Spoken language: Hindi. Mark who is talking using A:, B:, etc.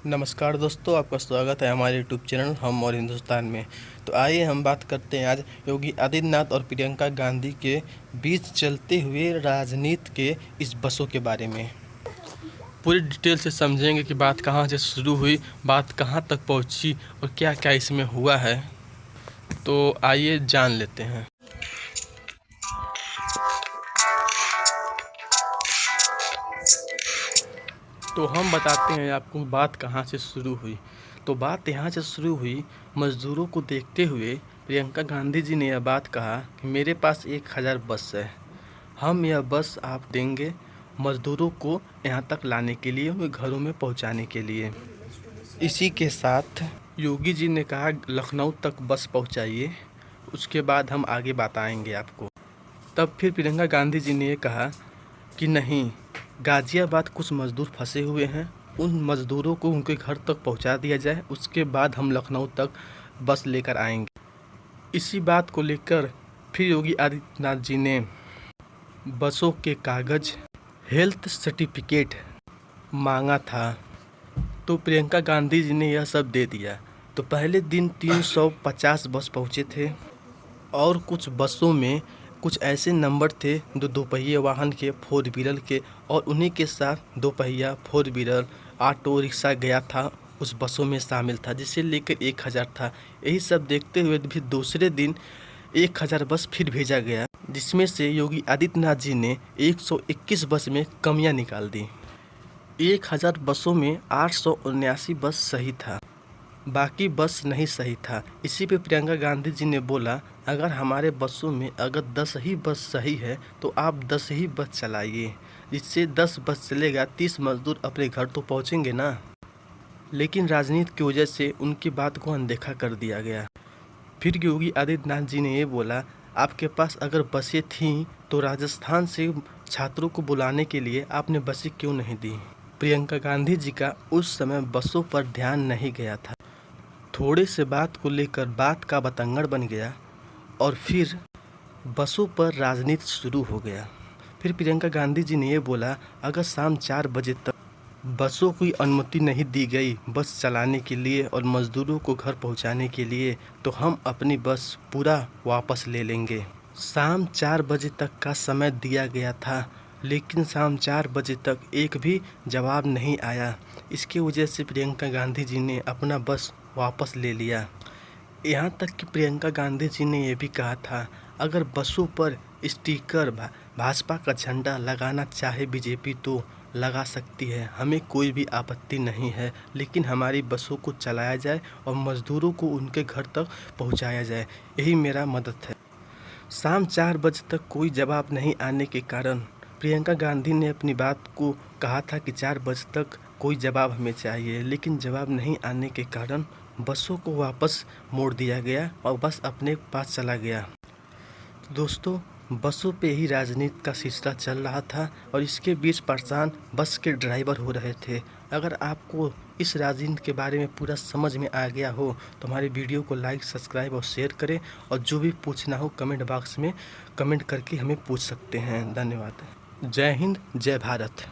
A: नमस्कार दोस्तों, आपका स्वागत है हमारे यूट्यूब चैनल हम और हिंदुस्तान में। तो आइए हम बात करते हैं आज योगी आदित्यनाथ और प्रियंका गांधी के बीच चलते हुए राजनीति के इस बसों के बारे में। पूरी डिटेल से समझेंगे कि बात कहां से शुरू हुई, बात कहां तक पहुंची और क्या क्या इसमें हुआ है। तो आइए जान लेते हैं। तो हम बताते हैं आपको बात कहाँ से शुरू हुई। तो बात यहाँ से शुरू हुई, मज़दूरों को देखते हुए प्रियंका गांधी जी ने यह बात कहा कि मेरे पास 1000 बस है, हम यह बस आप देंगे मज़दूरों को यहाँ तक लाने के लिए, उनके घरों में पहुँचाने के लिए। इसी के साथ योगी जी ने कहा लखनऊ तक बस पहुँचाइए, उसके बाद हम आगे बताएंगे आपको। तब फिर प्रियंका गांधी जी ने ये कहा कि नहीं, गाज़ियाबाद कुछ मज़दूर फंसे हुए हैं, उन मज़दूरों को उनके घर तक पहुंचा दिया जाए, उसके बाद हम लखनऊ तक बस लेकर आएंगे। इसी बात को लेकर फिर योगी आदित्यनाथ जी ने बसों के कागज़, हेल्थ सर्टिफिकेट मांगा था, तो प्रियंका गांधी जी ने यह सब दे दिया। तो पहले दिन 350 बस पहुँचे थे और कुछ बसों में कुछ ऐसे नंबर थे जो दोपहिया वाहन के, 4 व्हीलर के, और उन्हीं के साथ दोपहिया, 4 व्हीलर, ऑटो रिक्शा गया था, उस बसों में शामिल था, जिसे लेकर 1000 था। यही सब देखते हुए भी दूसरे दिन 1000 बस फिर भेजा गया, जिसमें से योगी आदित्यनाथ जी ने 121 बस में कमियां निकाल दी। 1000 बसों में 879 बस सही था, बाकी बस नहीं सही था। इसी पे प्रियंका गांधी जी ने बोला अगर हमारे बसों में अगर 10 ही बस सही है तो आप 10 ही बस चलाइए, जिससे 10 बस चलेगा, 30 मजदूर अपने घर तो पहुंचेंगे ना। लेकिन राजनीति की वजह से उनकी बात को अनदेखा कर दिया गया। फिर योगी आदित्यनाथ जी ने ये बोला आपके पास अगर बसें थीं तो राजस्थान से छात्रों को बुलाने के लिए आपने बसें क्यों नहीं दी। प्रियंका गांधी जी का उस समय बसों पर ध्यान नहीं गया था। थोड़े से बात को लेकर बात का बतंगड़ बन गया और फिर बसों पर राजनीति शुरू हो गया। फिर प्रियंका गांधी जी ने ये बोला अगर शाम 4 बजे तक बसों की अनुमति नहीं दी गई बस चलाने के लिए और मज़दूरों को घर पहुंचाने के लिए, तो हम अपनी बस पूरा वापस ले लेंगे। शाम 4 बजे तक का समय दिया गया था, लेकिन शाम 4 बजे तक एक भी जवाब नहीं आया। इसकी वजह से प्रियंका गांधी जी ने अपना बस वापस ले लिया। यहाँ तक कि प्रियंका गांधी जी ने यह भी कहा था अगर बसों पर स्टिकर भाजपा का झंडा लगाना चाहे बीजेपी तो लगा सकती है, हमें कोई भी आपत्ति नहीं है, लेकिन हमारी बसों को चलाया जाए और मज़दूरों को उनके घर तक पहुँचाया जाए, यही मेरा मदद है। शाम 4 बजे तक कोई जवाब नहीं आने के कारण प्रियंका गांधी ने अपनी बात को कहा था कि 4 बजे तक कोई जवाब हमें चाहिए, लेकिन जवाब नहीं आने के कारण बसों को वापस मोड़ दिया गया और बस अपने पास चला गया। तो दोस्तों, बसों पे ही राजनीति का सिलसिला चल रहा था और इसके बीच परेशान बस के ड्राइवर हो रहे थे। अगर आपको इस राजनीति के बारे में पूरा समझ में आ गया हो तो हमारे वीडियो को लाइक, सब्सक्राइब और शेयर करें, और जो भी पूछना हो कमेंट बॉक्स में कमेंट करके हमें पूछ सकते हैं। धन्यवाद। जय हिंद, जय भारत।